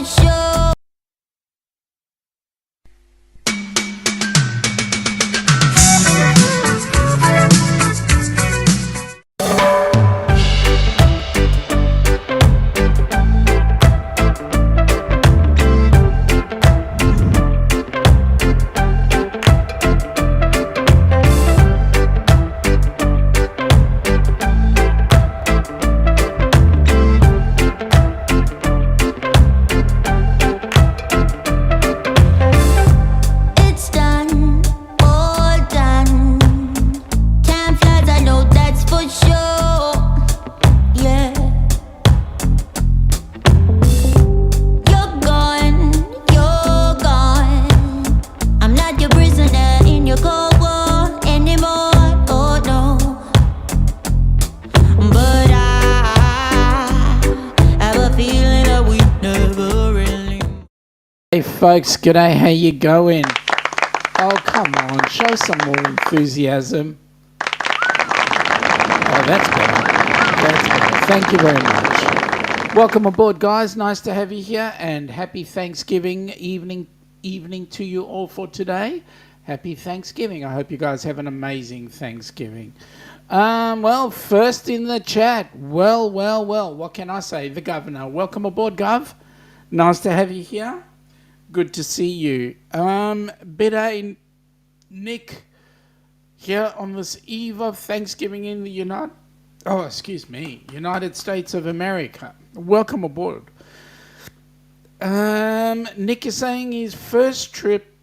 sure. It's done, all done. Time flies, I know that's for sure. Yeah. You're gone, you're gone. I'm not your prisoner in your cold war anymore. Oh no. But I have a feeling that we never really. Hey folks, g'day, how you going? Oh, come on, show some more enthusiasm. Oh, that's better. That's better. Thank you very much. Welcome aboard, guys. Nice to have you here, and happy Thanksgiving evening to you all for today. Happy Thanksgiving. I hope you guys have an amazing Thanksgiving. Well, first in the chat. Well, what can I say? The governor. Welcome aboard, Gov. Nice to have you here. Good to see you. Bitter Nick here on this eve of Thanksgiving in the United States of America. Welcome aboard. Nick is saying his first trip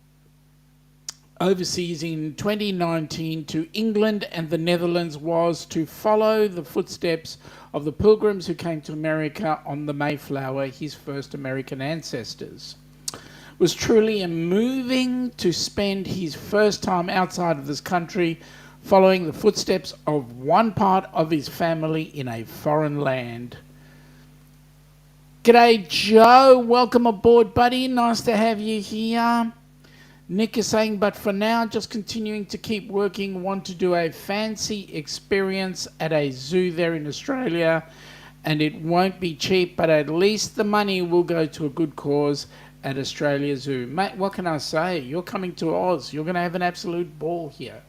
overseas in 2019 to England and the Netherlands was to follow the footsteps of the pilgrims who came to America on the Mayflower, his first American ancestors. It was truly moving to spend his first time outside of this country following the footsteps of one part of his family in a foreign land. G'day, Joe. Welcome aboard, buddy. Nice to have you here. Nick is saying, but for now, just continuing to keep working. Want to do a fancy experience at a zoo there in Australia, and it won't be cheap, but at least the money will go to a good cause at Australia Zoo. Mate, what can I say? You're coming to Oz. You're going to have an absolute ball here.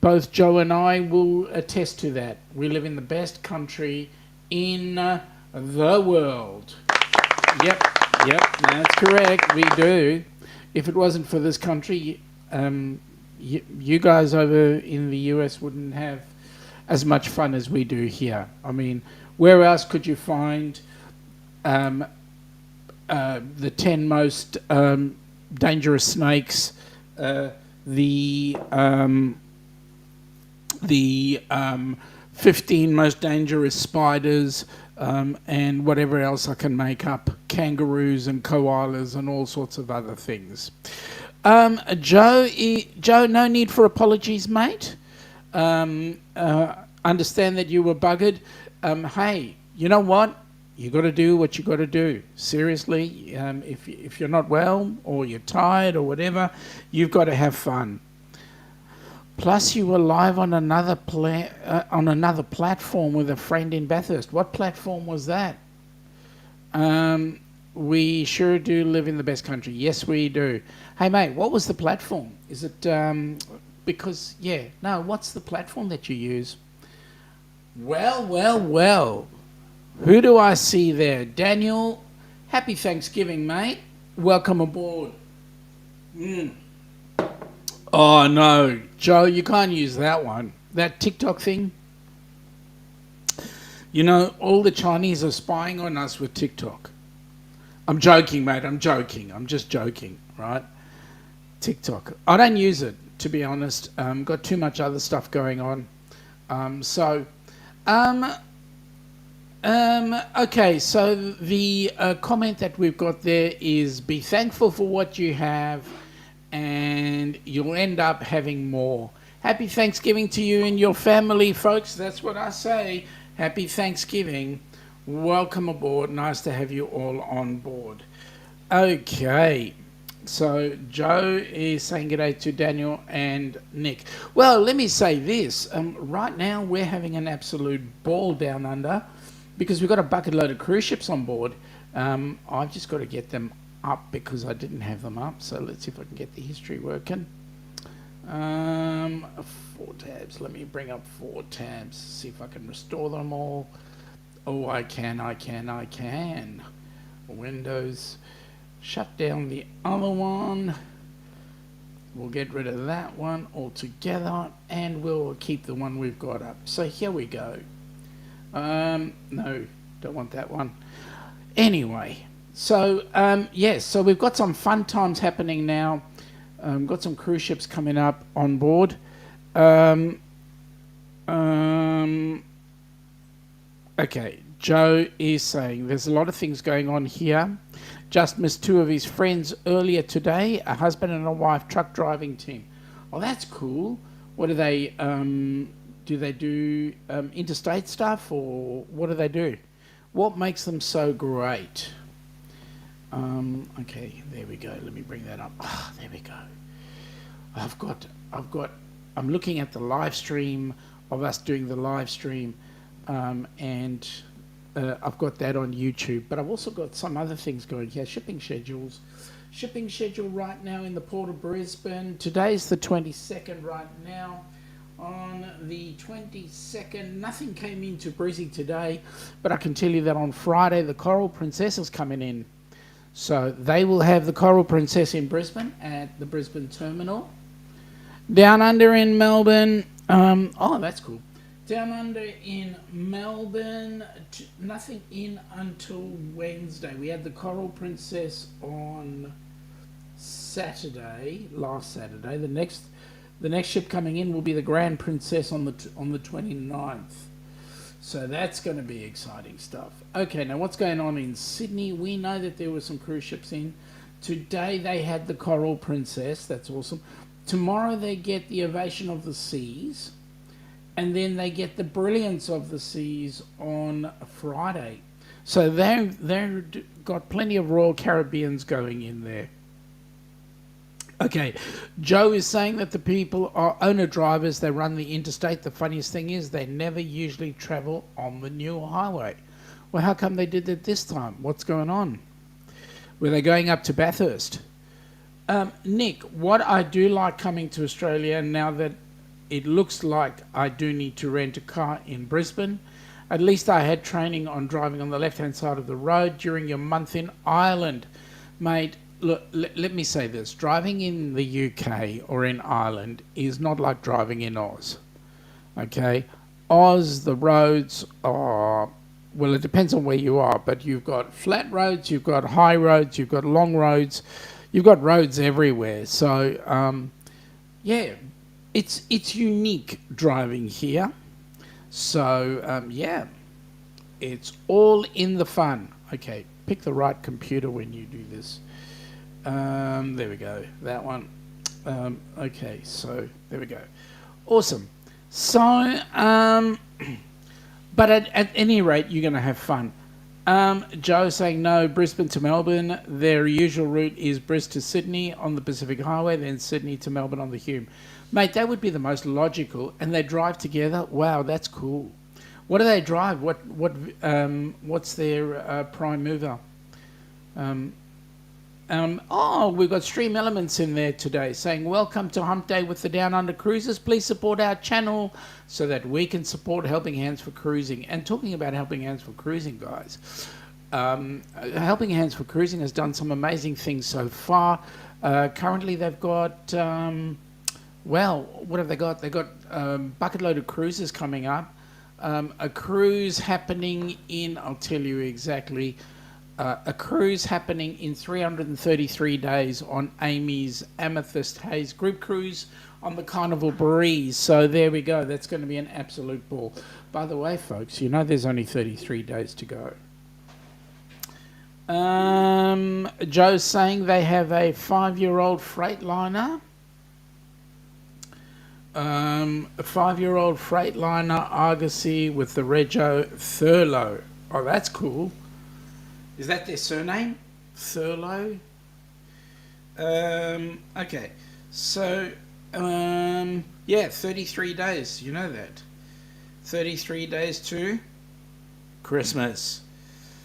Both Joe and I will attest to that. We live in the best country in the world. Yep, that's correct. We do. If it wasn't for this country, you guys over in the U.S. wouldn't have as much fun as we do here. I mean, where else could you find the 10 most dangerous snakes, the 15 most dangerous spiders, and whatever else I can make up, kangaroos and koalas and all sorts of other things. Joe, no need for apologies, mate. Understand that you were buggered. Hey, you know what? You got to do what you got to do. Seriously, if you're not well or you're tired or whatever, you've got to have fun. Plus, you were live on another platform with a friend in Bathurst. What platform was that? We sure do live in the best country. Yes, we do. Hey, mate, what was the platform? Is it what's the platform that you use? Well. Who do I see there? Daniel, happy Thanksgiving, mate. Welcome aboard. Oh, no. Joe, you can't use that one. That TikTok thing. You know, all the Chinese are spying on us with TikTok. I'm joking, mate. I'm just joking, right? TikTok. I don't use it, to be honest. Got too much other stuff going on. Okay, so the comment that we've got there is be thankful for what you have and you'll end up having more. Happy Thanksgiving to you and your family, folks. That's what I say. Happy Thanksgiving. Welcome aboard. Nice to have you all on board. Okay, so Joe is saying g'day to Daniel and Nick. Well, let me say this. Right now we're having an absolute ball down under, because we've got a bucket load of cruise ships on board. I've just got to get them up because I didn't have them up. So let's see if I can get the history working. 4 tabs. Let me bring up 4 tabs. See if I can restore them all. Oh, I can. Windows. Shut down the other one. We'll get rid of that one altogether, and we'll keep the one we've got up. So here we go. No, don't want that one. Anyway, so yes, so we've got some fun times happening now. Got some cruise ships coming up on board. Okay, Joe is saying there's a lot of things going on here. Just missed 2 of his friends earlier today, a husband and a wife truck driving team. Oh, that's cool. What do they do interstate stuff, or what do they do? What makes them so great? Okay, there we go. Let me bring that up. Oh, there we go. I'm looking at the live stream of us doing the live stream, and I've got that on YouTube, but I've also got some other things going here. Shipping schedules. Shipping schedule right now in the Port of Brisbane. Today's the 22nd right now. On the 22nd, nothing came into Brizzy today, but I can tell you that on Friday, the Coral Princess is coming in. So they will have the Coral Princess in Brisbane at the Brisbane Terminal. Downunder in Melbourne. Oh, that's cool. Downunder in Melbourne, nothing in until Wednesday. We had the Coral Princess on Saturday, last Saturday. The next ship coming in will be the Grand Princess on the 29th. So that's going to be exciting stuff. Okay, now what's going on in Sydney? We know that there were some cruise ships in. Today they had the Coral Princess. That's awesome. Tomorrow they get the Ovation of the Seas. And then they get the Brilliance of the Seas on Friday. So they've got plenty of Royal Caribbeans going in there. Okay, Joe is saying that the people are owner-drivers. They run the interstate. The funniest thing is they never usually travel on the new highway. Well, how come they did that this time? What's going on? Were they going up to Bathurst? Nick, what I do like coming to Australia now that it looks like I do need to rent a car in Brisbane. At least I had training on driving on the left-hand side of the road during your month in Ireland. Mate, look, let me say this. Driving in the UK or in Ireland is not like driving in Oz. Okay? Oz, the roads are... Well, it depends on where you are, but you've got flat roads, you've got high roads, you've got long roads, you've got roads everywhere. So, yeah... It's unique driving here. So, yeah, it's all in the fun. Okay, pick the right computer when you do this. There we go, that one. Okay, so there we go. Awesome. So, but at any rate, you're going to have fun. Joe saying no, Brisbane to Melbourne. Their usual route is Bris to Sydney on the Pacific Highway, then Sydney to Melbourne on the Hume. Mate, that would be the most logical, and they drive together. Wow, that's cool. What do they drive? What's their prime mover? Oh, we've got Stream Elements in there today saying, welcome to Hump Day with the Down Under Cruisers. Please support our channel so that we can support Helping Hands for Cruising. And talking about Helping Hands for Cruising, guys, Helping Hands for Cruising has done some amazing things so far. Currently, they've got... well, what have they got? They've got a bucket load of cruises coming up. A cruise happening in, I'll tell you exactly, a cruise happening in 333 days on Amy's Amethyst Haze group cruise on the Carnival Breeze. So there we go. That's going to be an absolute ball. By the way, folks, you know there's only 33 days to go. Joe's saying they have a 5-year-old Freightliner. A 5-year-old Freightliner Argosy with the Rego Thurlow. Oh, that's cool. Is that their surname? Thurlow? Okay. So, yeah, 33 days. You know that. 33 days to Christmas.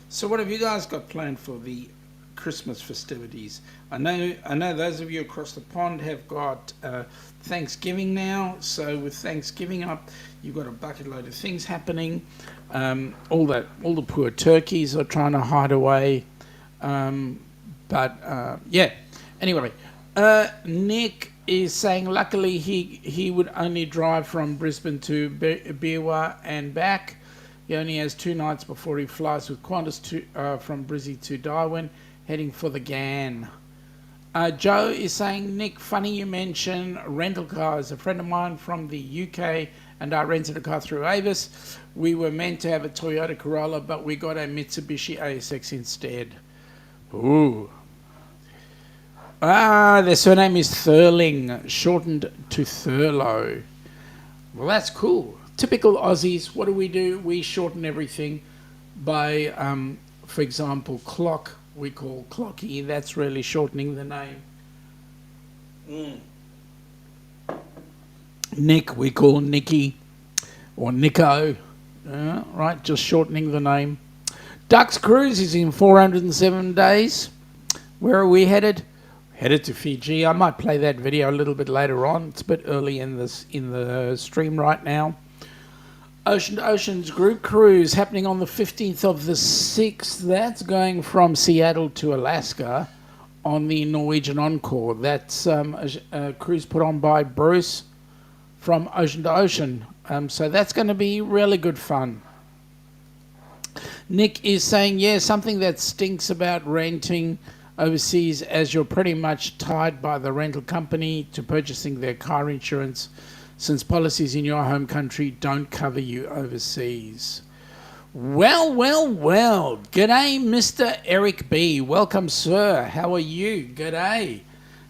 So what have you guys got planned for the Christmas festivities? I know those of you across the pond have got Thanksgiving now. So with Thanksgiving up, you've got a bucket load of things happening. All the poor turkeys are trying to hide away. Yeah. Anyway, Nick is saying luckily he would only drive from Brisbane to Beerwah and back. He only has 2 nights before he flies with Qantas from Brizzy to Darwin, heading for the GAN. Joe is saying, Nick, funny you mention rental cars. A friend of mine from the UK and I rented a car through Avis. We were meant to have a Toyota Corolla, but we got a Mitsubishi ASX instead. Ooh. Their surname is Thurling, shortened to Thurlow. Well, that's cool. Typical Aussies, what do? We shorten everything by, for example, clock, we call Clocky. That's really shortening the name. Nick, we call Nicky, or Nico. Right, just shortening the name. Ducks Cruise is in 407 days. Where are we headed? Headed to Fiji. I might play that video a little bit later on. It's a bit early in the stream right now. Ocean to Ocean's group cruise happening on the 15th of the 6th. That's going from Seattle to Alaska on the Norwegian Encore. That's a cruise put on by Bruce from Ocean to Ocean. So that's going to be really good fun. Nick is saying, yeah, something that stinks about renting overseas, as you're pretty much tied by the rental company to purchasing their car insurance, since policies in your home country don't cover you overseas. Well. G'day, Mr. Eric B. Welcome, sir. How are you? G'day.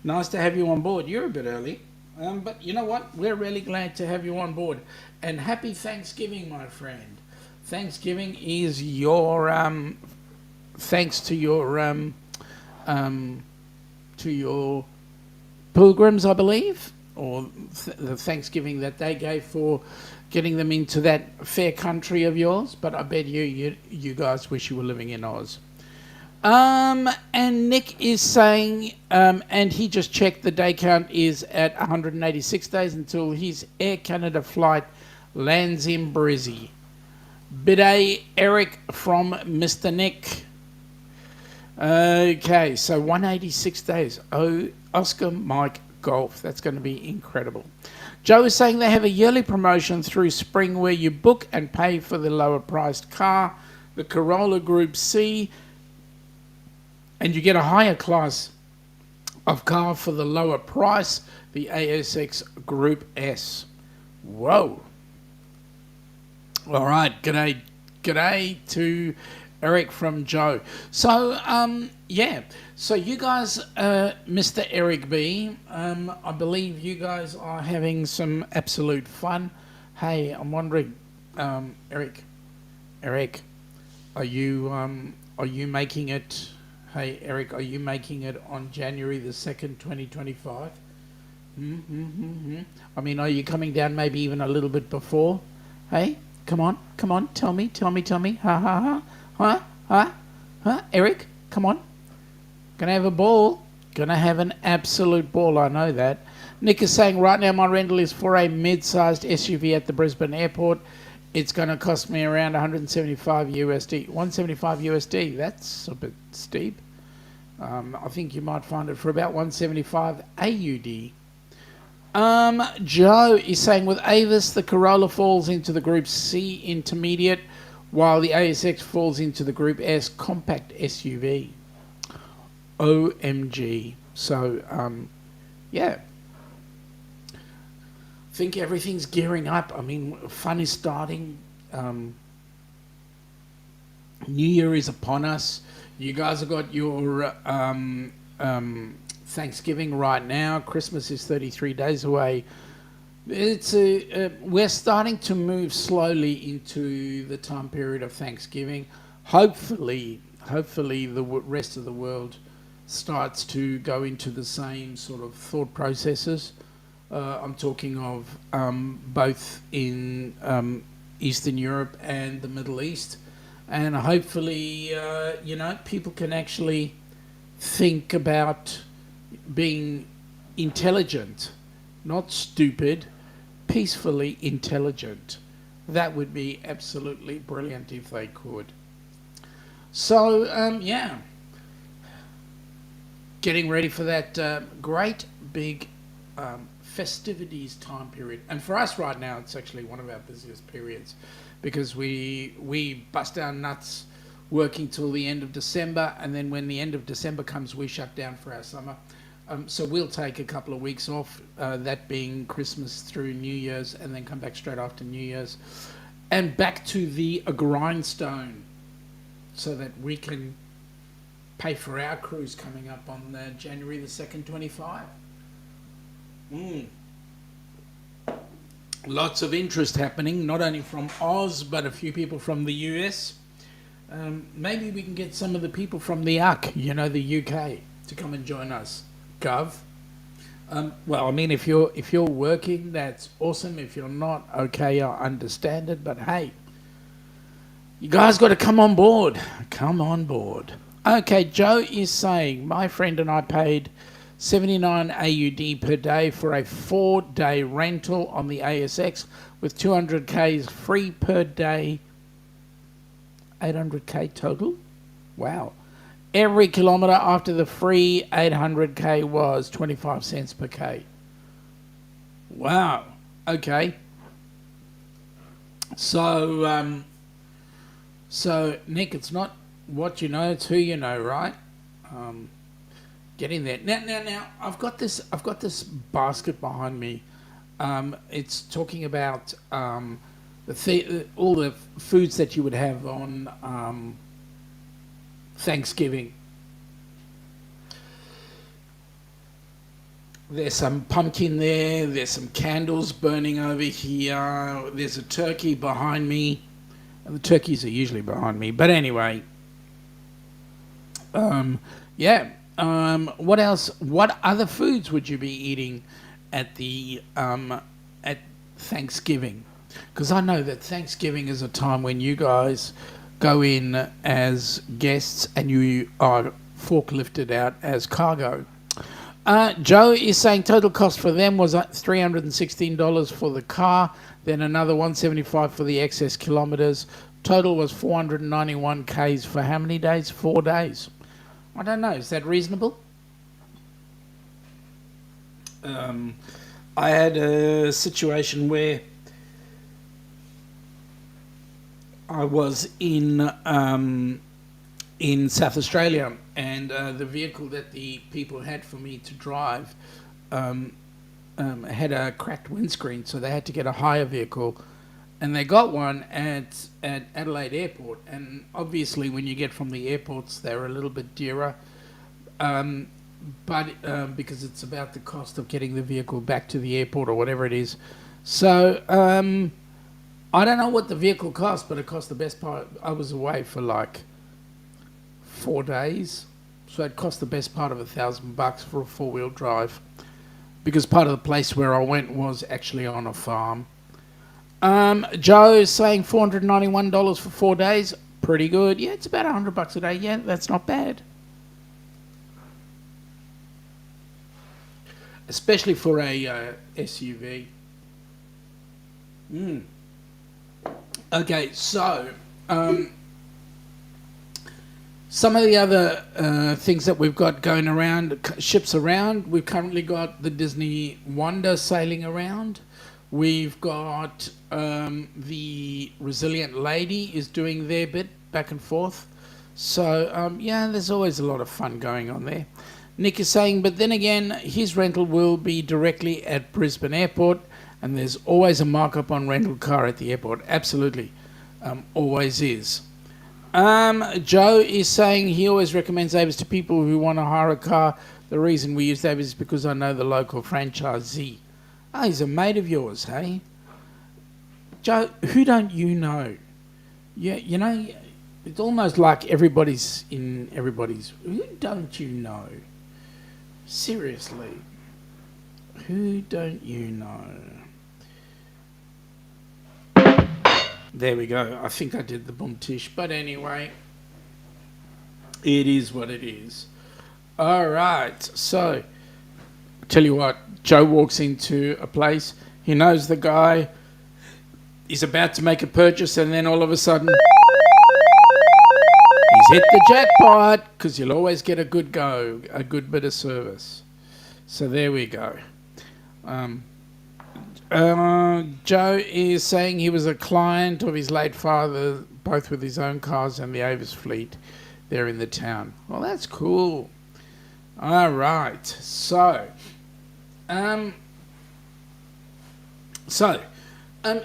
Nice to have you on board. You're a bit early, but you know what? We're really glad to have you on board. And happy Thanksgiving, my friend. Thanksgiving is your thanks to your pilgrims, I believe, or the Thanksgiving that they gave for getting them into that fair country of yours. But I bet you guys wish you were living in Oz. And Nick is saying, and he just checked, the day count is at 186 days until his Air Canada flight lands in Brizzy. Bidet Eric from Mr. Nick. Okay, so 186 days. Oh, Oscar Mike Golf. That's going to be incredible. Joe is saying they have a yearly promotion through spring where you book and pay for the lower priced car, the Corolla Group C, and you get a higher class of car for the lower price, the ASX Group S. Whoa. All right, g'day to Eric from Joe. So, so you guys, Mr. Eric B, I believe you guys are having some absolute fun. Hey, I'm wondering, Eric, are you making it? Hey, Eric, are you making it on January the 2nd, 2025? I mean, are you coming down maybe even a little bit before? Hey? Come on, tell me. Huh? Eric, come on. Gonna have a ball. Gonna have an absolute ball, I know that. Nick is saying right now my rental is for a mid-sized SUV at the Brisbane airport. It's gonna cost me around 175 USD. 175 USD, that's a bit steep. I think you might find it for about 175 AUD. Joe is saying with Avis, the Corolla falls into the Group C intermediate, while the ASX falls into the Group S compact SUV. OMG. So, yeah. I think everything's gearing up. I mean, fun is starting. New Year is upon us. You guys have got your Thanksgiving right now. Christmas is 33 days away. We're starting to move slowly into the time period of Thanksgiving. Hopefully the rest of the world starts to go into the same sort of thought processes. I'm talking of both in Eastern Europe and the Middle East. and hopefully, people can actually think about being intelligent, not stupid, peacefully intelligent. That would be absolutely brilliant if they could. So, getting ready for that great big festivities time period. And for us right now, it's actually one of our busiest periods because we bust our nuts working till the end of December, and then when the end of December comes, we shut down for our summer. So we'll take a couple of weeks off, that being Christmas through New Year's, and then come back straight after New Year's, and back to the grindstone so that we can pay for our cruise coming up on January the 2nd, 25. Lots of interest happening, not only from Oz, but a few people from the U.S. Maybe we can get some of the people from the UC, the UK, to come and join us. Gov. Well, I mean, if you're working, that's awesome. If you're not, okay, I understand it. But hey, you guys got to come on board. Come on board. Okay, Joe is saying, my friend and I paid 79 AUD per day for a 4-day rental on the ASX with 200Ks free per day, 800K total. Wow. Every kilometre after the free 800K was 25 cents per K. Wow. Okay. So, Nick, it's not what you know, it's who you know, right? Getting there. Now, I've got this basket behind me. It's talking about all the foods that you would have on Thanksgiving. There's some pumpkin there. There's some candles burning over here. There's a turkey behind me. And the turkeys are usually behind me. But anyway, what else? What other foods would you be eating at at Thanksgiving? Because I know that Thanksgiving is a time when you guys go in as guests and you are forklifted out as cargo. Joe is saying total cost for them was $316 for the car, then another $175 for the excess kilometres. Total was 491 Ks for how many days? 4 days. I don't know. Is that reasonable? I had a situation where I was in South Australia, and the vehicle that the people had for me to drive had a cracked windscreen, so they had to get a hire vehicle, and they got one at Adelaide Airport. And obviously, when you get from the airports, they're a little bit dearer, but because it's about the cost of getting the vehicle back to the airport or whatever it is. So I don't know what the vehicle cost, but it cost the best part. I was away for like 4 days, so it cost the best part of $1,000 for a 4-wheel drive, because part of the place where I went was actually on a farm. Joe is saying $491 for 4 days. Pretty good. Yeah, it's about $100 a day. Yeah, that's not bad. Especially for a SUV. Okay, so some of the other things that we've got going around, ships around, we've currently got the Disney Wonder sailing around. We've got the Resilient Lady is doing their bit back and forth. So, there's always a lot of fun going on there. Nick is saying, but then again, his rental will be directly at Brisbane Airport, and there's always a markup on rental car at the airport. Absolutely. Always is. Joe is saying he always recommends Avis to people who want to hire a car. The reason we use Avis is because I know the local franchisee. Oh, he's a mate of yours, hey? Joe, who don't you know? Yeah, it's almost like everybody's in everybody's... Who don't you know? Seriously. Who don't you know? There we go. I think I did the boom tish. But anyway, it is what it is. All right. So, tell you what, Joe walks into a place. He knows the guy. He's about to make a purchase, and then all of a sudden, he's hit the jackpot, because you'll always get a good bit of service. So there we go. Joe is saying he was a client of his late father, both with his own cars and the Avis fleet there in the town. Well, that's cool. All right. So,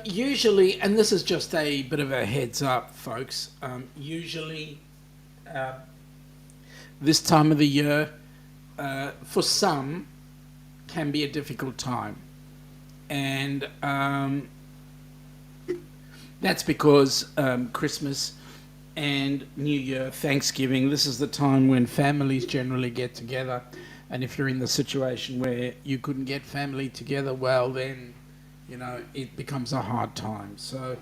usually, and this is just a bit of a heads up, folks, usually this time of the year, for some, can be a difficult time. And that's because Christmas and New Year, Thanksgiving, this is the time when families generally get together. And if you're in the situation where you couldn't get family together, well, then, you know, it becomes a hard time. So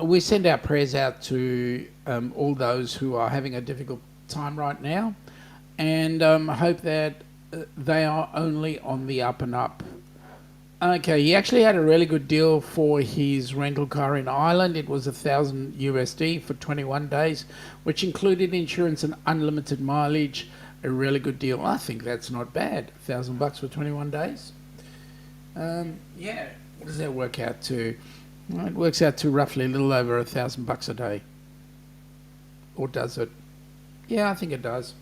we send our prayers out to all those who are having a difficult time right now, and hope that they are only on the up and up. Okay, he actually had a really good deal for his rental car in Ireland. It was $1,000 for 21 days, which included insurance and unlimited mileage. A really good deal. I think that's not bad. $1,000 for 21 days. Yeah, what does that work out to? Well, it works out to roughly a little over $1,000 a day. Or does it? Yeah, I think it does.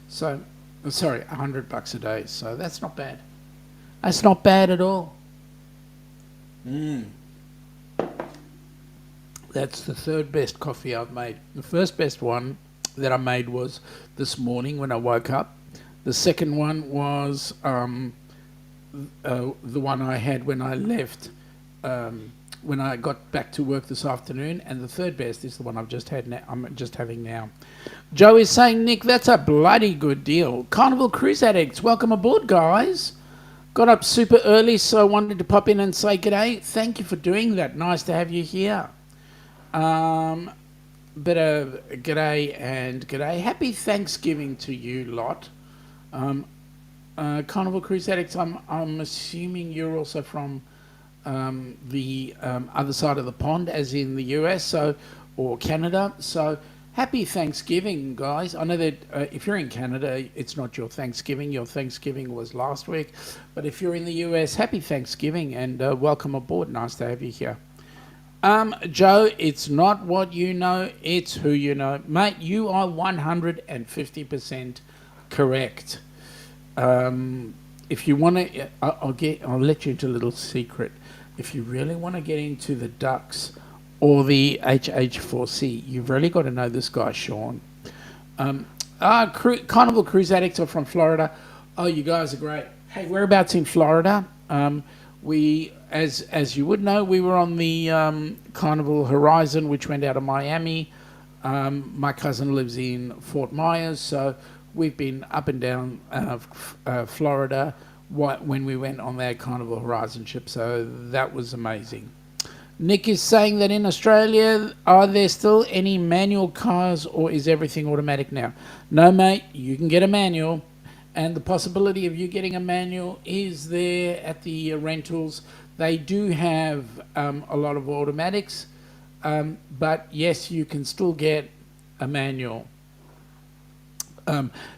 So, sorry, $100 a day. So that's not bad. That's not bad at all. That's the third best coffee I've made. The first best one that I made was this morning when I woke up. The second one was the one I had when I left, when I got back to work this afternoon, and the third best is the one I've just had now. I'm just having now. Joe is saying, Nick, that's a bloody good deal. Carnival Cruise Addicts, welcome aboard, guys. Got up super early, so I wanted to pop in and say g'day. Thank you for doing that. Nice to have you here. Bit of g'day and g'day. Happy Thanksgiving to you lot. Carnival Cruise Addicts, I'm assuming you're also from the other side of the pond, as in the U.S. or Canada. So happy Thanksgiving, guys. I know that if you're in Canada, it's not your Thanksgiving. Your Thanksgiving was last week. But if you're in the U.S., happy Thanksgiving and welcome aboard. Nice to have you here. Joe, it's not what you know, it's who you know. Mate, you are 150% correct. If you want to, I'll let you into a little secret. If you really want to get into the ducks or the HH4C, you've really got to know this guy, Sean. Carnival Cruise Addicts are from Florida. Oh, you guys are great. Hey, whereabouts in Florida? We, as you would know, we were on the Carnival Horizon, which went out of Miami. My cousin lives in Fort Myers, so we've been up and down Florida when we went on that Carnival Horizon ship, so that was amazing. Nick is saying that in Australia, are there still any manual cars or is everything automatic now? No, mate, you can get a manual. And the possibility of you getting a manual is there at the rentals. They do have a lot of automatics, but yes, you can still get a manual.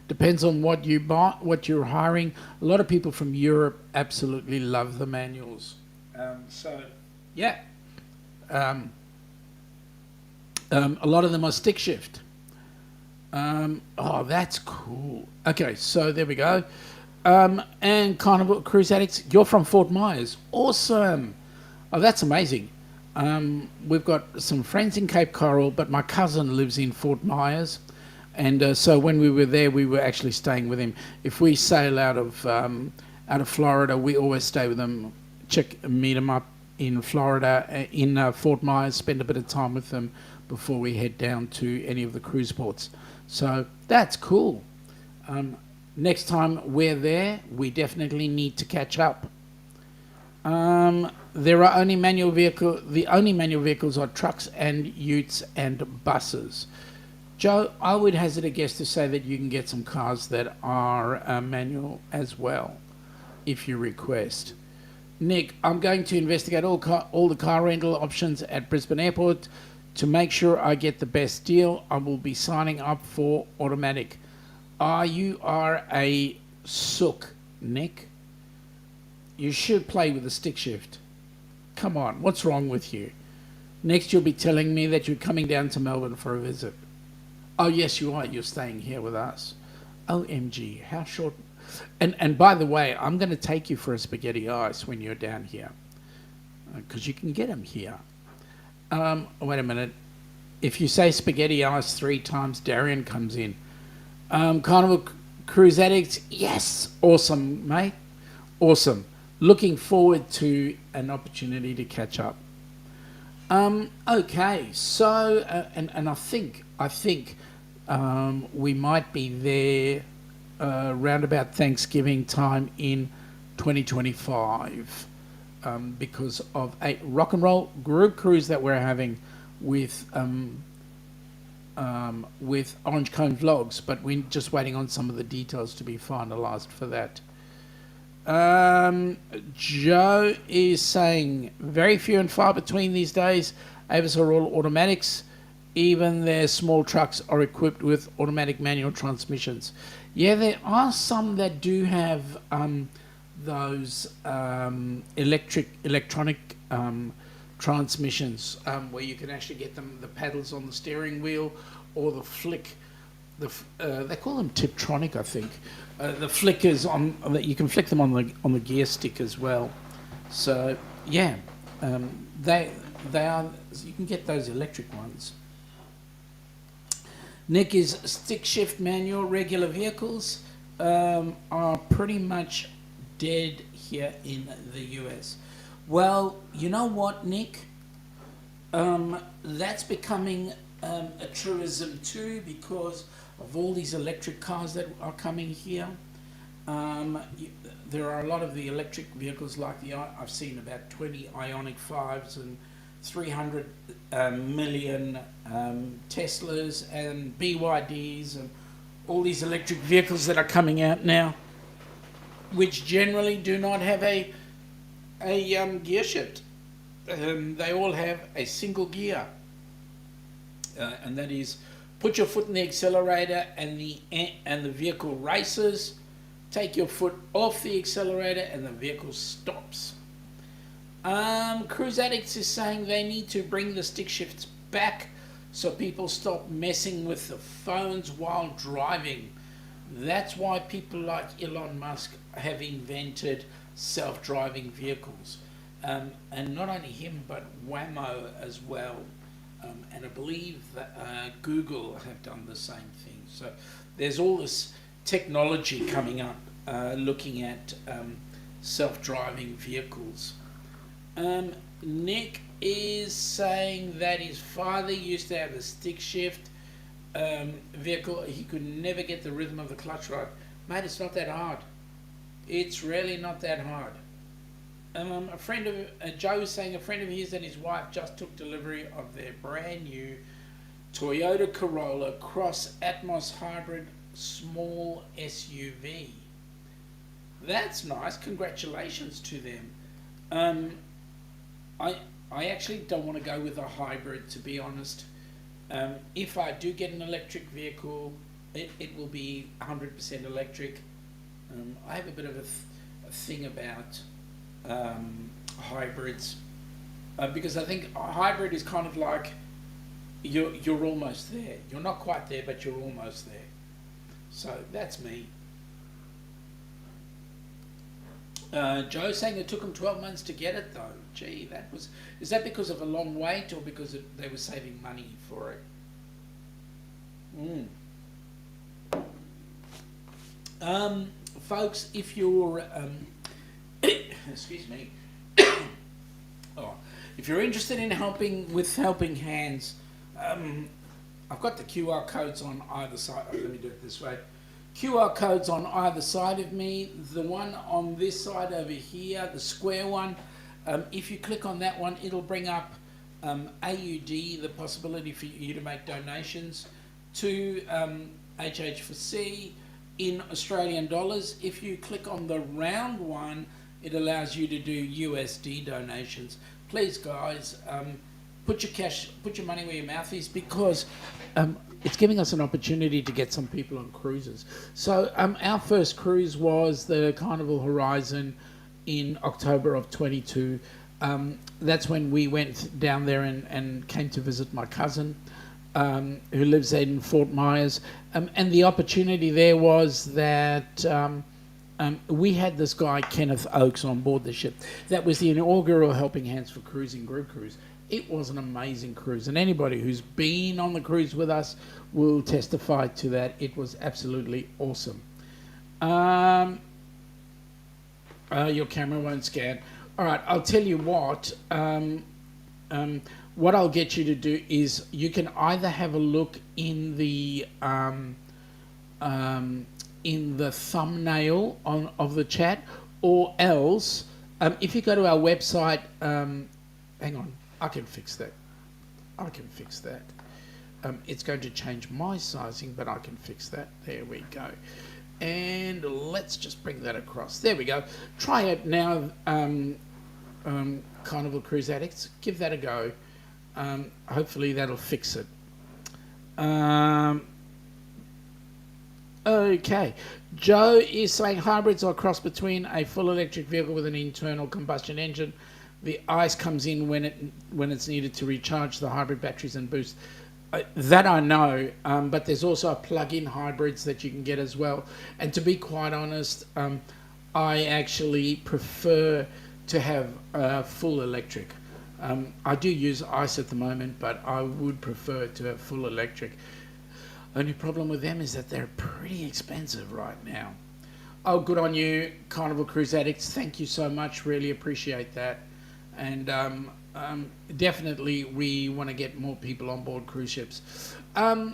Depends on what you buy, what you're hiring. A lot of people from Europe absolutely love the manuals. So, yeah. A lot of them are stick shift. Oh, that's cool. Okay, so there we go. And Carnival Cruise Addicts, you're from Fort Myers. Awesome. Oh, that's amazing. We've got some friends in Cape Coral, but my cousin lives in Fort Myers. And so when we were there, we were actually staying with him. If we sail out of Florida, we always stay with them, meet them up in Florida, in Fort Myers, spend a bit of time with them before we head down to any of the cruise ports. So that's cool. Next time we're there, we definitely need to catch up. There are only manual vehicle. The only manual vehicles are trucks and utes and buses. Joe, I would hazard a guess to say that you can get some cars that are manual as well, if you request. Nick, I'm going to investigate all the car rental options at Brisbane Airport to make sure I get the best deal. I will be signing up for automatic. You are a sook, Nick. You should play with a stick shift. Come on, what's wrong with you? Next you'll be telling me that you're coming down to Melbourne for a visit. Oh yes, you are. You're staying here with us. OMG, how short... And by the way, I'm going to take you for a spaghetti ice when you're down here. Because you can get them here. Wait a minute. If you say spaghetti ice 3 times, Darian comes in. Carnival Cruise Addicts, yes. Awesome, mate. Awesome. Looking forward to an opportunity to catch up. Okay, so, and I think we might be there round about Thanksgiving time in 2025 because of a rock and roll group cruise that we're having with Orange Cone Vlogs, but we're just waiting on some of the details to be finalised for that. Joe is saying very few and far between these days. Avis are all automatics. Even their small trucks are equipped with automatic manual transmissions. Yeah, there are some that do have those electronic transmissions where you can actually get the paddles on the steering wheel or the flick. They call them Tiptronic, I think. The flickers on that you can flick them on the gear stick as well. So yeah, they are. You can get those electric ones. Nick is stick shift manual. Regular vehicles are pretty much dead here in the US. Well, you know what, Nick? That's becoming a truism too because of all these electric cars that are coming here. There are a lot of the electric vehicles like I've seen about 20 Ioniq 5s and 300 million Teslas and BYDs and all these electric vehicles that are coming out now, which generally do not have a gear shift. They all have a single gear, and that is put your foot in the accelerator and the vehicle races. Take your foot off the accelerator and the vehicle stops. Cruise Addicts is saying they need to bring the stick shifts back so people stop messing with the phones while driving. That's why people like Elon Musk have invented self-driving vehicles. And not only him, but Waymo as well. And I believe that Google have done the same thing. So there's all this technology coming up looking at self-driving vehicles. Nick is saying that his father used to have a stick shift vehicle. He could never get the rhythm of the clutch right. Mate, it's not that hard. It's really not that hard. A friend of Joe was saying a friend of his and his wife just took delivery of their brand new Toyota Corolla Cross Atmos Hybrid small SUV. That's nice. Congratulations to them. I actually don't want to go with a hybrid, to be honest. If I do get an electric vehicle, it will be 100% electric. I have a bit of a thing about hybrids because I think a hybrid is kind of like you're almost there. You're not quite there, but you're almost there. So that's me. Joe's saying it took them 12 months to get it though. Gee, is that because of a long wait or because they were saving money for it? Folks, if you're excuse me. If you're interested in helping hands, I've got the QR codes on either side. Let me do it this way. QR codes on either side of me. The one on this side over here, the square one, If you click on that one, it'll bring up AUD, the possibility for you to make donations to HH4C in Australian dollars. If you click on the round one, it allows you to do USD donations. Please, guys, put your money where your mouth is, because it's giving us an opportunity to get some people on cruises. So our first cruise was the Carnival Horizon in October of 22. That's when we went down there and came to visit my cousin, who lives in Fort Myers. And the opportunity there was that we had this guy, Kenneth Oakes, on board the ship. That was the inaugural Helping Hands for Cruising group cruise. It was an amazing cruise, and anybody who's been on the cruise with us will testify to that. It was absolutely awesome. Your camera won't scan. All right, I'll tell you what. What I'll get you to do is you can either have a look in the thumbnail of the chat, or else if you go to our website. Hang on, I can fix that. It's going to change my sizing, but I can fix that. There we go. And let's just bring that across. There we go. Try it now, Carnival Cruise Addicts. Give that a go. Hopefully that'll fix it. Okay. Joe is saying hybrids are a cross between a full electric vehicle with an internal combustion engine. The ice comes in when it's needed to recharge the hybrid batteries and boost. That I know, but there's also plug-in hybrids that you can get as well. And to be quite honest, I actually prefer to have full electric. I do use ICE at the moment, but I would prefer to have full electric. Only problem with them is that they're pretty expensive right now. Oh, good on you, Carnival Cruise Addicts. Thank you so much. Really appreciate that. And definitely we want to get more people on board cruise ships. How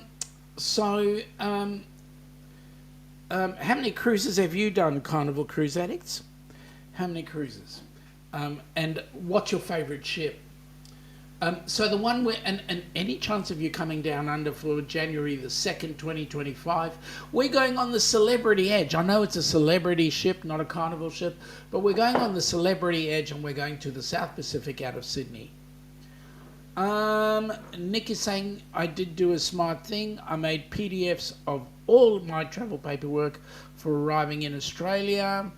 many cruises have you done, Carnival Cruise Addicts? How many cruises? And what's your favourite ship? So the one where, and any chance of you coming down under for January the 2nd, 2025, we're going on the Celebrity Edge. I know it's a celebrity ship, not a carnival ship, but we're going on the Celebrity Edge and we're going to the South Pacific out of Sydney. Nick is saying, I did do a smart thing. I made PDFs of all my travel paperwork for arriving in Australia,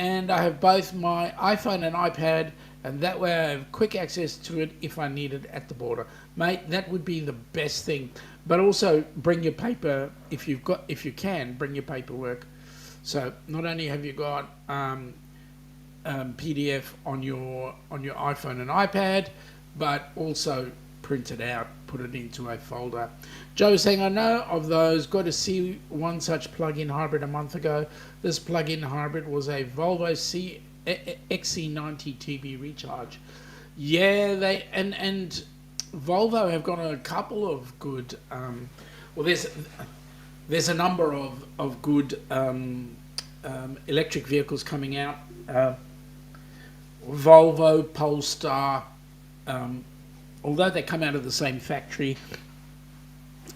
and I have both my iPhone and iPad, and that way I have quick access to it if I need it at the border. Mate, that would be the best thing. But also bring your paper if you can, bring your paperwork. So not only have you got PDF on your iPhone and iPad, but also print it out, put it into a folder. Joe is saying, I know of those, got to see one such plug-in hybrid a month ago. This plug-in hybrid was a Volvo XC90 TB recharge. Yeah, they and Volvo have got a couple of good. There's a number of good electric vehicles coming out. Volvo, Polestar. Although they come out of the same factory,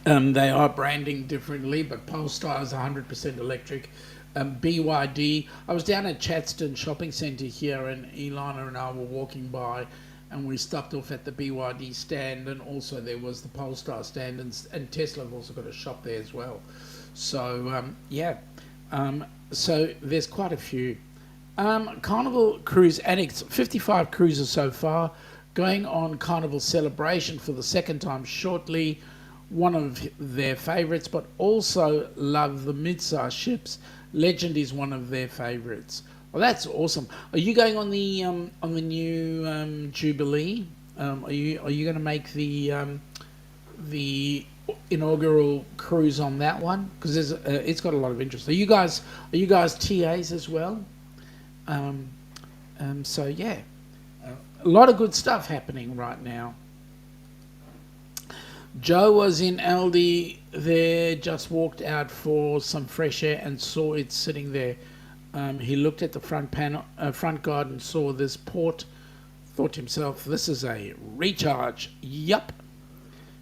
they are branding differently. But Polestar is 100% electric. BYD. I was down at Chadstone Shopping Centre here, and Ilana and I were walking by, and we stopped off at the BYD stand, and also there was the Polestar stand, and Tesla have also got a shop there as well. So so there's quite a few. Carnival Cruise Addicts, 55 cruises so far, going on Carnival Celebration for the second time shortly. One of their favourites, but also love the mid-size ships. Legend is one of their favourites. Well, that's awesome. Are you going on the new Jubilee? Are you going to make the inaugural cruise on that one? Because it's got a lot of interest. Are you guys TAs as well? So yeah, a lot of good stuff happening right now. Joe was in Aldi there, just walked out for some fresh air and saw it sitting there. He looked at the front guard and saw this port thought to himself, this is a recharge. Yup,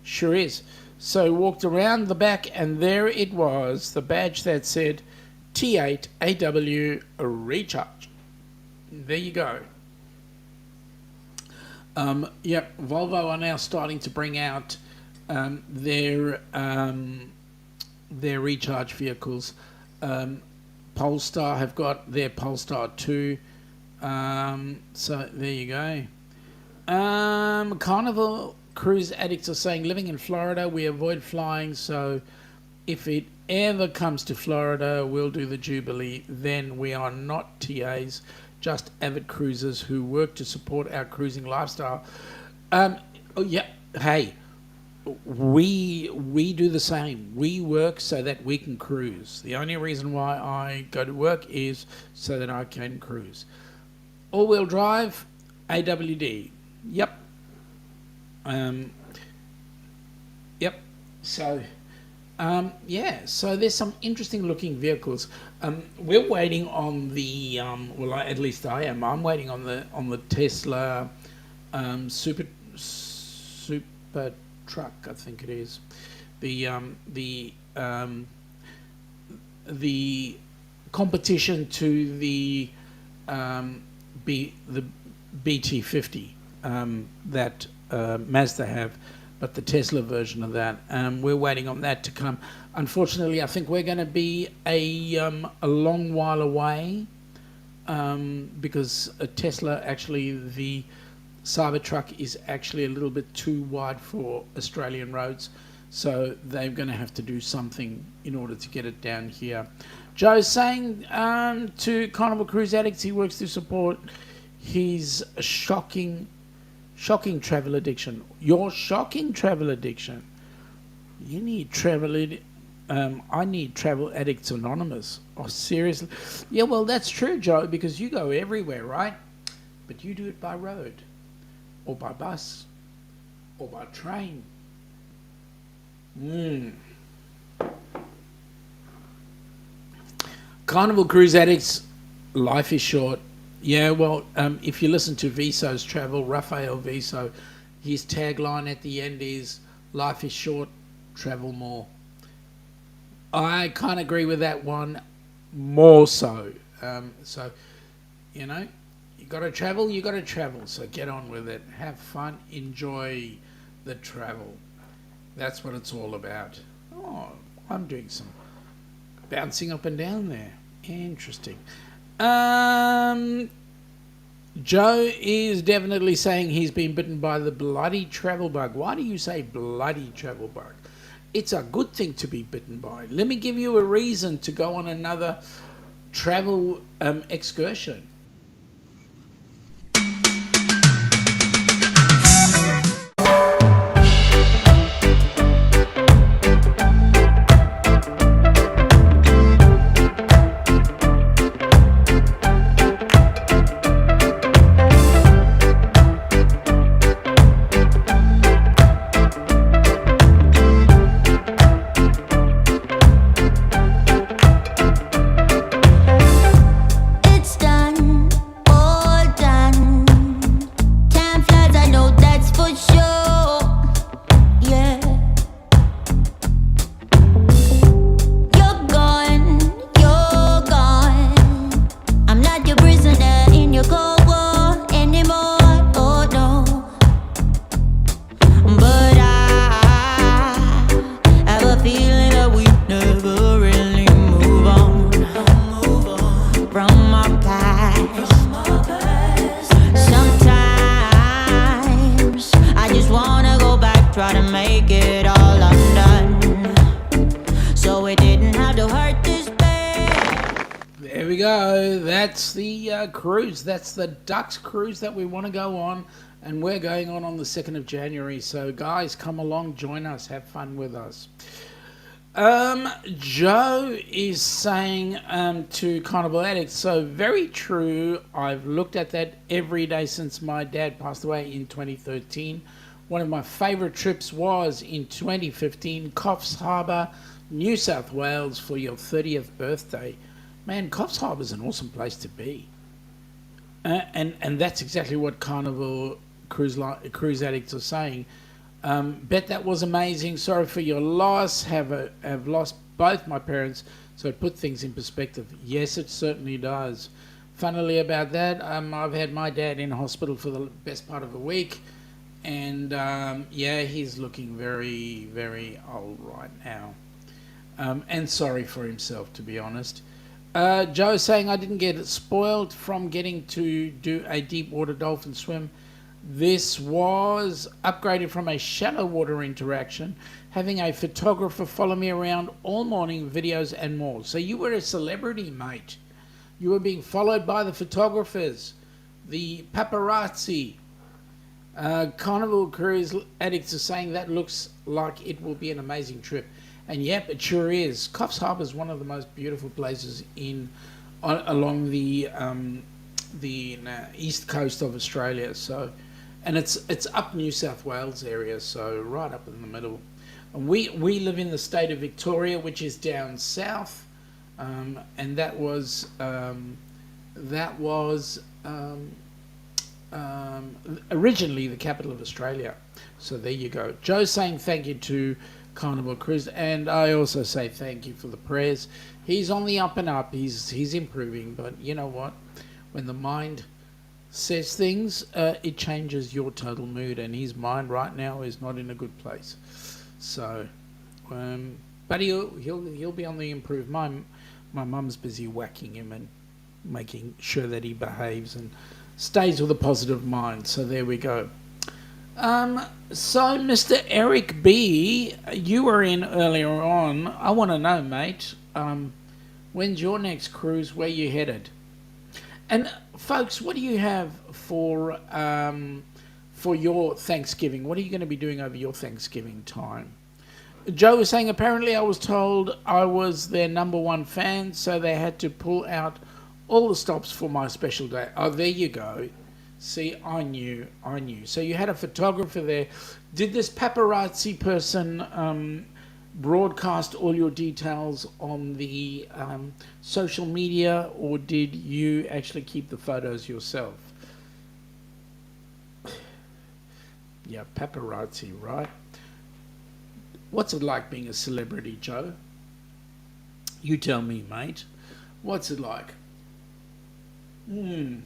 sure is. So walked around the back, and there it was, the badge that said T8AW recharge. There you go. Yep, Volvo are now starting to bring out their recharge vehicles. Polestar have got their Polestar 2. So there you go. Carnival cruise addicts are saying, living in Florida, we avoid flying, so if it ever comes to Florida, we'll do the Jubilee. Then we are not TAs, just avid cruisers who work to support our cruising lifestyle. Oh yeah, hey, we do the same. We work so that we can cruise. The only reason why I go to work is so that I can cruise. All-wheel drive, AWD. Yep. Yep. So, yeah. So there's some interesting looking vehicles. We're waiting on the well, at least I am. I'm waiting on the Tesla super truck. I think it is the competition to the BT50 that Mazda have, but the Tesla version of that. We're waiting on that to come. Unfortunately, I think we're going to be a long while away because a Tesla, actually, the Cybertruck is actually a little bit too wide for Australian roads, so they're going to have to do something in order to get it down here. Joe's saying to Carnival Cruise Addicts, he works to support his shocking travel addiction. Your shocking travel addiction. You need I need Travel Addicts Anonymous. Oh, seriously? Yeah, well, that's true, Joe, because you go everywhere, right? But you do it by road, or by bus, or by train. Carnival Cruise Addicts, life is short. Yeah, well, if you listen to Viso's travel, Rafael Viso, his tagline at the end is, life is short, travel more. I can't agree with that one more so. So, you know, you got to travel, so get on with it. Have fun, enjoy the travel. That's what it's all about. Oh, I'm doing some bouncing up and down there. Interesting. Joe is definitely saying he's been bitten by the bloody travel bug. Why do you say bloody travel bug? It's a good thing to be bitten by. Let me give you a reason to go on another travel excursion. That's the cruise. That's the Ducks cruise that we want to go on, and we're going on the 2nd of January. So guys, come along, join us, have fun with us. Joe is saying to Carnival Addicts, so very true. I've looked at that every day since my dad passed away in 2013. One of my favourite trips was in 2015, Coffs Harbour, New South Wales, for your 30th birthday. Man, Coffs Harbour is an awesome place to be. And that's exactly what Carnival cruise addicts are saying. Bet that was amazing. Sorry for your loss. Have lost both my parents, so it put things in perspective. Yes, it certainly does. Funnily about that, I've had my dad in hospital for the best part of a week, and yeah, he's looking very, very old right now. And sorry for himself, to be honest. Joe saying I didn't get spoiled from getting to do a deep water dolphin swim. This was upgraded from a shallow water interaction, having a photographer follow me around all morning, videos and more. So you were a celebrity, mate. You were being followed by the photographers, the paparazzi. Carnival cruise addicts are saying that looks like it will be an amazing trip. And yep, it sure is. Coffs Harbour is one of the most beautiful places along the east coast of Australia. So, and it's up New South Wales area, so right up in the middle. And we live in the state of Victoria, which is down south, and that was originally the capital of Australia. So there you go. Joe's saying thank you to Carnival Cruise, and I also say thank you for the prayers. He's on the up and up. He's improving, but you know what? When the mind says things, it changes your total mood, and his mind right now is not in a good place. So, but he'll be on the improve. My mum's busy whacking him and making sure that he behaves and stays with a positive mind. So there we go. So Mr. Eric B, you were in earlier on. I want to know, mate. When's your next cruise? Where you headed? And folks, what do you have for your Thanksgiving? What are you going to be doing over your Thanksgiving time? Joe was saying apparently I was told I was their number one fan, so they had to pull out all the stops for my special day. Oh, there you go. See, I knew. So you had a photographer there. Did this paparazzi person broadcast all your details on the social media, or did you actually keep the photos yourself? Yeah, paparazzi, right? What's it like being a celebrity, Joe? You tell me, mate. What's it like? And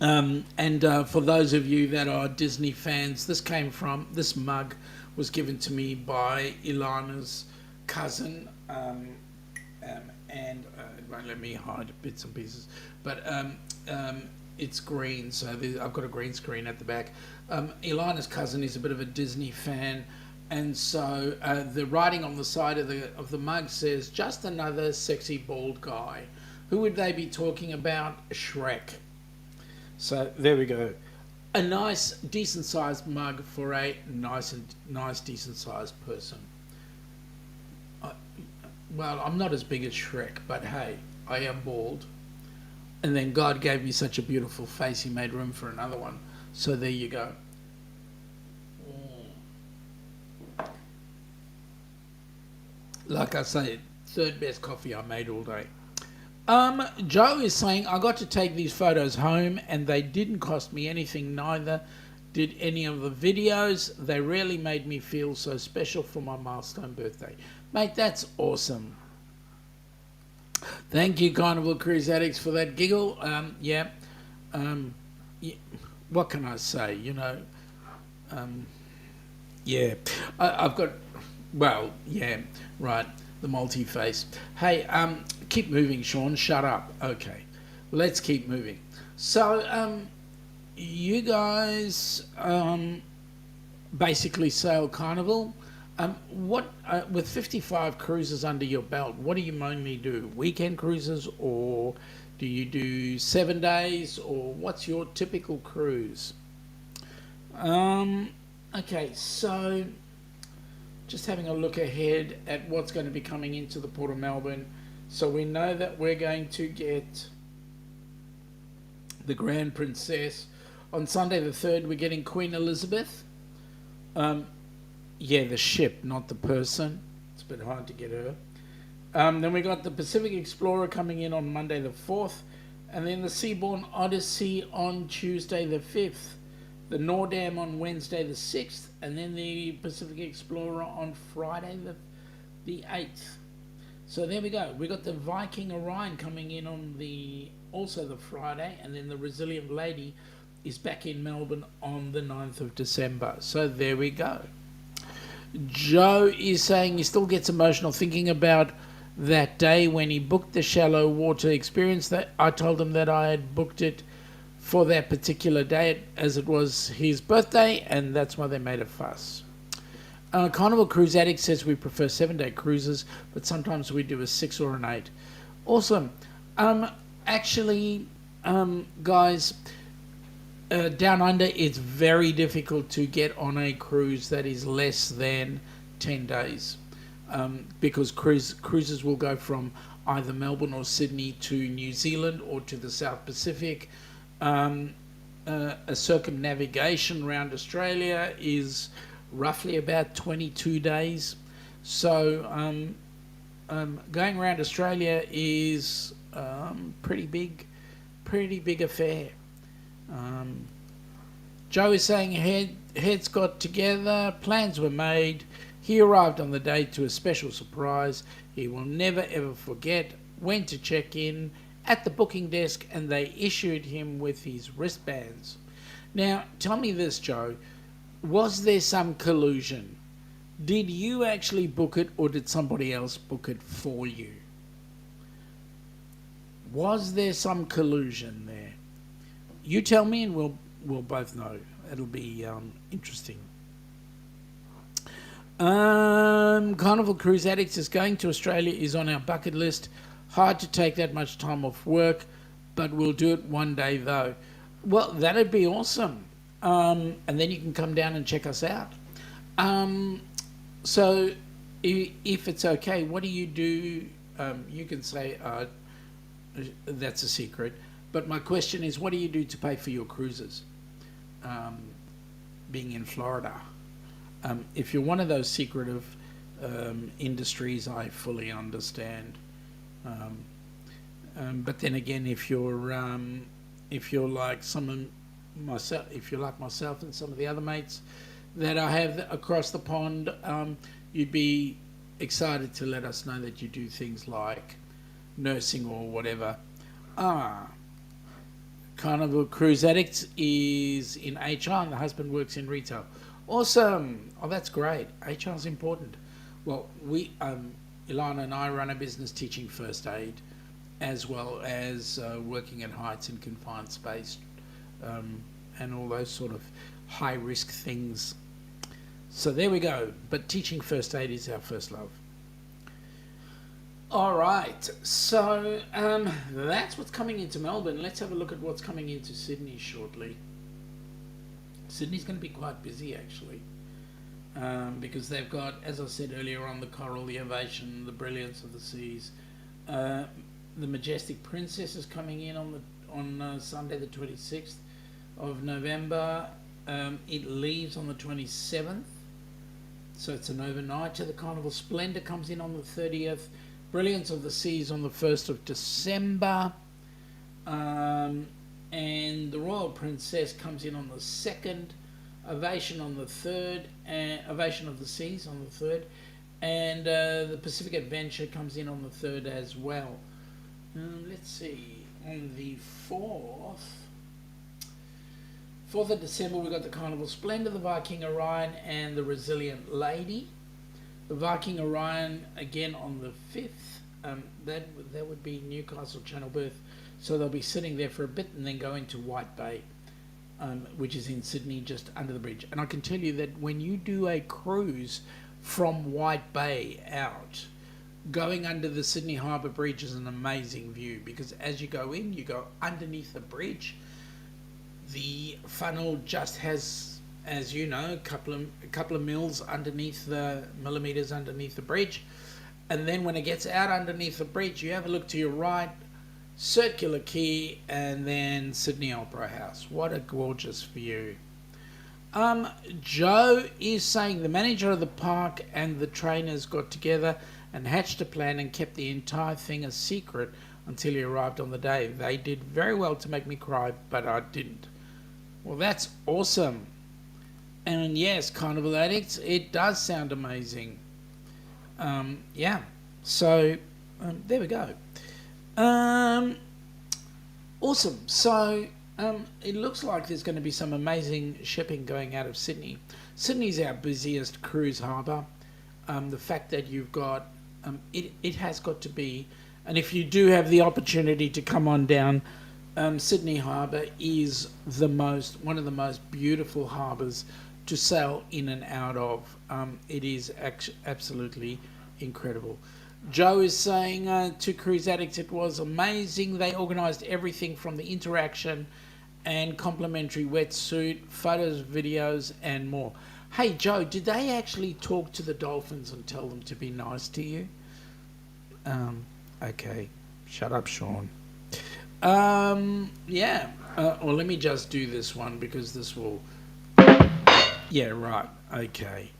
for those of you that are Disney fans, this mug was given to me by Ilana's cousin, and it won't let me hide bits and pieces, but it's green, so I've got a green screen at the back. Ilana's cousin is a bit of a Disney fan, and so the writing on the side of the mug says, "Just another sexy bald guy." Who would they be talking about? Shrek. So there we go. A nice, decent-sized mug for a nice, decent-sized person. Well, I'm not as big as Shrek, but hey, I am bald. And then God gave me such a beautiful face, he made room for another one. So there you go. Like I say, third best coffee I made all day. Joe is saying, I got to take these photos home and they didn't cost me anything, neither did any of the videos. They really made me feel so special for my milestone birthday. Mate, that's awesome. Thank you, Carnival Cruise Addicts, for that giggle. Yeah. What can I say? You know, yeah. I've got, well, yeah, right. The multi-face. Hey, keep moving, Sean. Shut up. Okay, let's keep moving. So, you guys basically sail Carnival. What with 55 cruises under your belt, what do you mainly do? Weekend cruises, or do you do 7 days, or what's your typical cruise? Okay, so just having a look ahead at what's going to be coming into the Port of Melbourne. So we know that we're going to get the Grand Princess. On Sunday the 3rd, we're getting Queen Elizabeth. Yeah, the ship, not the person. It's a bit hard to get her. Then we got the Pacific Explorer coming in on Monday the 4th. And then the Seabourn Odyssey on Tuesday the 5th, the Nordam on Wednesday the 6th, and then the Pacific Explorer on Friday the 8th. So there we go. We got the Viking Orion coming in on also the Friday, and then the Resilient Lady is back in Melbourne on the 9th of December. So there we go. Joe is saying he still gets emotional thinking about that day when he booked the shallow water experience. That I told him that I had booked it for that particular day as it was his birthday, and that's why they made a fuss. Carnival Cruise Addict says we prefer 7-day cruises, but sometimes we do a 6 or an 8. Awesome. Actually, guys, Down Under, it's very difficult to get on a cruise that is less than 10 days. Because cruises will go from either Melbourne or Sydney to New Zealand or to the South Pacific. A circumnavigation around Australia is roughly about 22 days. So going around Australia is pretty big affair. Joe is saying heads got together, plans were made. He arrived on the day to a special surprise. He will never ever forget. Went to check in at the booking desk and they issued him with his wristbands. Now, tell me this, Joe. Was there some collusion? Did you actually book it or did somebody else book it for you? Was there some collusion there? You tell me and we'll both know. It'll be interesting. Carnival Cruise Addicts is going to Australia is on our bucket list. Hard to take that much time off work, but we'll do it one day though. Well, that'd be awesome. And then you can come down and check us out. So if it's okay, what do? You can say that's a secret. But my question is, what do you do to pay for your cruises? Being in Florida. If you're one of those secretive industries, I fully understand. But then again, if you're like if you're like myself and some of the other mates that I have across the pond, you'd be excited to let us know that you do things like nursing or whatever. Carnival Cruise Addicts is in HR and the husband works in retail. Awesome. Oh, that's great. HR is important. Well, we, Ilana and I run a business teaching first aid as well as working at heights and confined space and all those sort of high risk things. So there we go. But teaching first aid is our first love. All right. So that's what's coming into Melbourne. Let's have a look at what's coming into Sydney shortly. Sydney's going to be quite busy actually, because they've got, as I said earlier on, the coral, the ovation, the brilliance of the seas. The Majestic Princess is coming in on Sunday the 26th of November. It leaves on the 27th, so it's an overnight to the Carnival. Splendor comes in on the 30th. Brilliance of the Seas on the 1st of December. And the Royal Princess comes in on the 2nd, Ovation on the 3rd, and Ovation of the Seas on the 3rd, and the Pacific Adventure comes in on the 3rd as well. Let's see, on the 4th of December we've got the Carnival Splendor, the Viking Orion and the Resilient Lady. The Viking Orion again on the 5th, that would be Newcastle Channel berth. So they'll be sitting there for a bit and then go into White Bay, which is in Sydney, just under the bridge. And I can tell you that when you do a cruise from White Bay out, going under the Sydney Harbour Bridge is an amazing view, because as you go in, you go underneath the bridge. The funnel just has, as you know, a couple of millimeters underneath the bridge. And then when it gets out underneath the bridge, you have a look to your right, Circular Quay, and then Sydney Opera House. What a gorgeous view. Joe is saying the manager of the park and the trainers got together and hatched a plan and kept the entire thing a secret until he arrived on the day. They did very well to make me cry, but I didn't. Well, that's awesome. And yes, Carnival Addicts, it does sound amazing. Yeah, so there we go. Awesome. So it looks like there's going to be some amazing shipping going out of Sydney. Sydney's our busiest cruise harbour. The fact that you've got, it has got to be, and if you do have the opportunity to come on down, Sydney Harbour is one of the most beautiful harbours to sail in and out of. It is absolutely incredible. Joe is saying to Cruise Addicts, it was amazing. They organised everything from the interaction and complimentary wetsuit, photos, videos, and more. Hey, Joe, did they actually talk to the dolphins and tell them to be nice to you? Okay. Shut up, Sean. Yeah. Well, let me just do this one because this will... Yeah, right. Okay.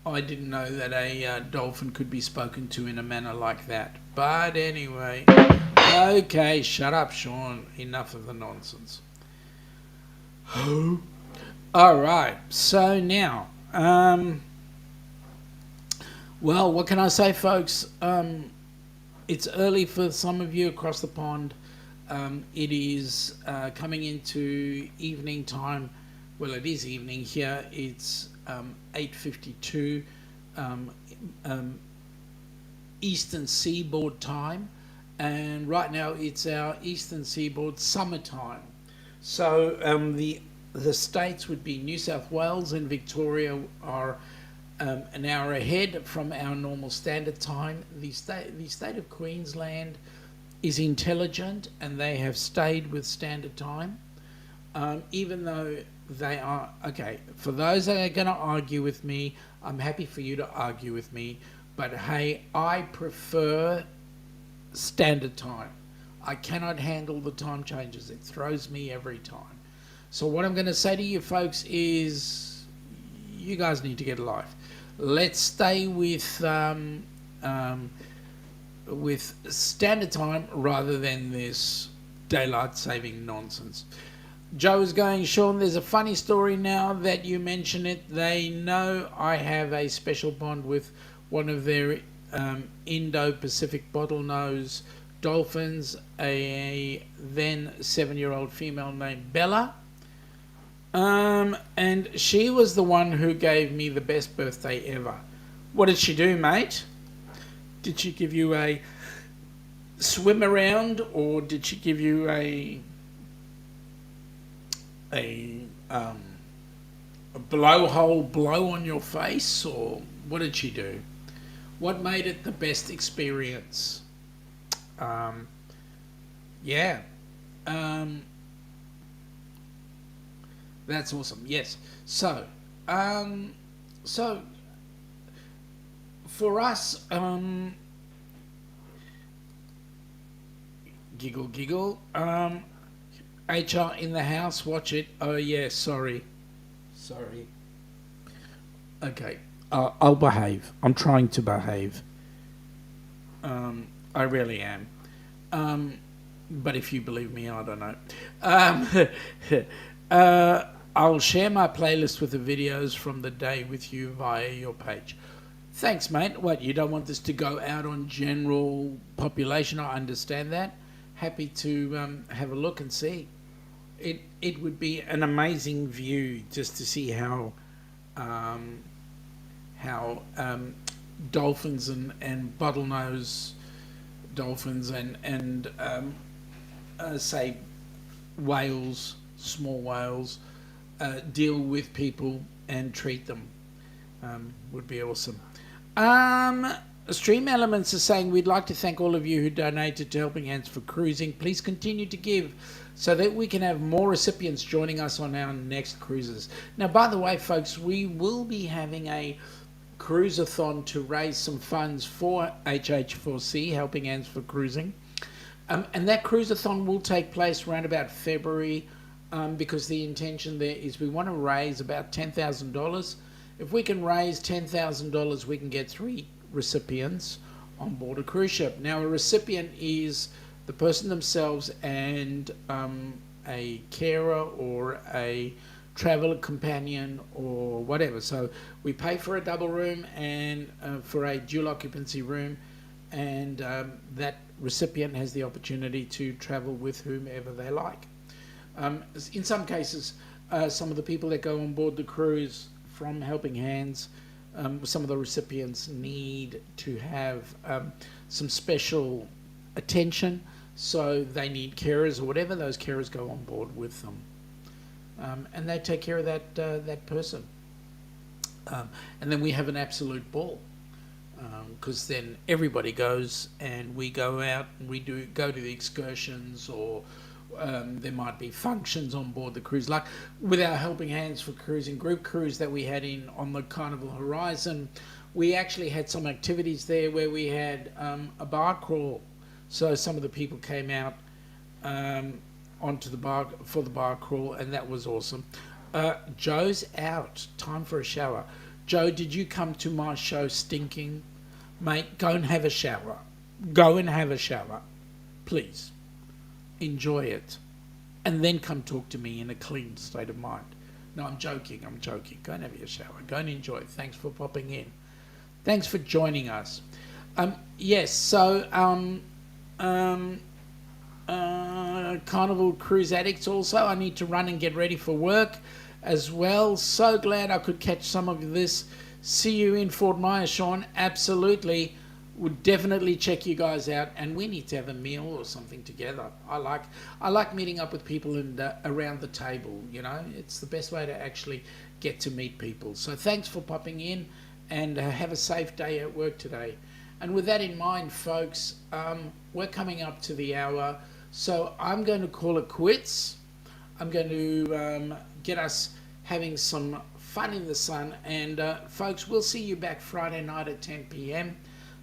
I didn't know that a dolphin could be spoken to in a manner like that. But anyway. Okay, shut up, Sean. Enough of the nonsense. All right. So now, well, what can I say, folks? It's early for some of you across the pond. It is coming into evening time. Well, it is evening here. It's 8:52 Eastern Seaboard time, and right now it's our Eastern Seaboard summertime. So the states would be New South Wales and Victoria are an hour ahead from our normal standard time. The state of Queensland is intelligent and they have stayed with standard time, even though they are, okay, for those that are going to argue with me, I'm happy for you to argue with me, but hey, I prefer standard time. I cannot handle the time changes. It throws me every time. So what I'm going to say to you folks is, you guys need to get a life. Let's stay with standard time rather than this daylight saving nonsense. Joe is going, Sean, there's a funny story now that you mention it. They know I have a special bond with one of their Indo-Pacific bottlenose dolphins, a then 7-year-old female named Bella. And she was the one who gave me the best birthday ever. What did she do, mate? Did she give you a swim around, or did she give you a blowhole blow on your face, or what did she do? What made it the best experience? Yeah. That's awesome. Yes. So for us, giggle. HR in the house, watch it. Oh yeah, sorry. Okay, I'll behave. I'm trying to behave. I really am. But if you believe me, I don't know. I'll share my playlist with the videos from the day with you via your page. Thanks, mate. What, you don't want this to go out on general population? I understand that. Happy to have a look and see. It would be an amazing view just to see how dolphins and bottlenose dolphins and say whales, small whales, deal with people and treat them. Would be awesome. Stream Elements is saying, we'd like to thank all of you who donated to Helping Hands for Cruising. Please continue to give so that we can have more recipients joining us on our next cruises. Now, by the way, folks, we will be having a cruise-a-thon to raise some funds for HH4C, Helping Hands for Cruising. And that cruise-a-thon will take place around about February, because the intention there is we want to raise about $10,000. If we can raise $10,000, we can get 3 recipients on board a cruise ship. Now, a recipient is the person themselves and a carer or a traveller companion or whatever. So we pay for a double room and for a dual occupancy room, and that recipient has the opportunity to travel with whomever they like. In some cases, some of the people that go on board the cruise from Helping Hands, some of the recipients need to have some special attention, so they need carers or whatever. Those carers go on board with them, and they take care of that person. And then we have an absolute ball, because then everybody goes, and we go out and we go to the excursions, or there might be functions on board the cruise, like with our Helping Hands for Cruising group cruise that we had on the Carnival Horizon. We actually had some activities there where we had a bar crawl, so some of the people came out onto the bar for the bar crawl, and that was awesome. Joe's out, time for a shower. Joe, did you come to my show stinking? Mate, go and have a shower. Go and have a shower, please. Enjoy it, and then come talk to me in a clean state of mind. No, I'm joking. Go and have your shower. Go and enjoy it. Thanks for popping in. Thanks for joining us. Yes, so Carnival Cruise Addicts also, I need to run and get ready for work as well. So glad I could catch some of this. See you in Fort Myers, Sean. Absolutely. Would definitely check you guys out, and we need to have a meal or something together. I like meeting up with people and around the table. You know, it's the best way to actually get to meet people. So thanks for popping in, and have a safe day at work today. And with that in mind, folks, we're coming up to the hour, so I'm going to call it quits. I'm going to get us having some fun in the sun, and folks, we'll see you back Friday night at 10 p.m.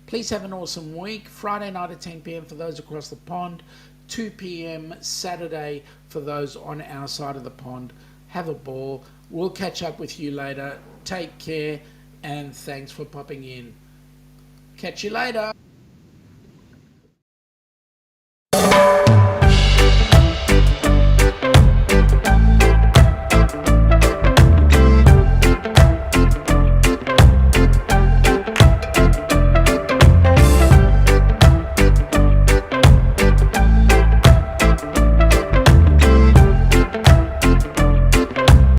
Please have an awesome week. Friday night at 10 p.m. for those across the pond, 2 p.m. Saturday for those on our side of the pond. Have a ball. We'll catch up with you later. Take care, and thanks for popping in. Catch you later.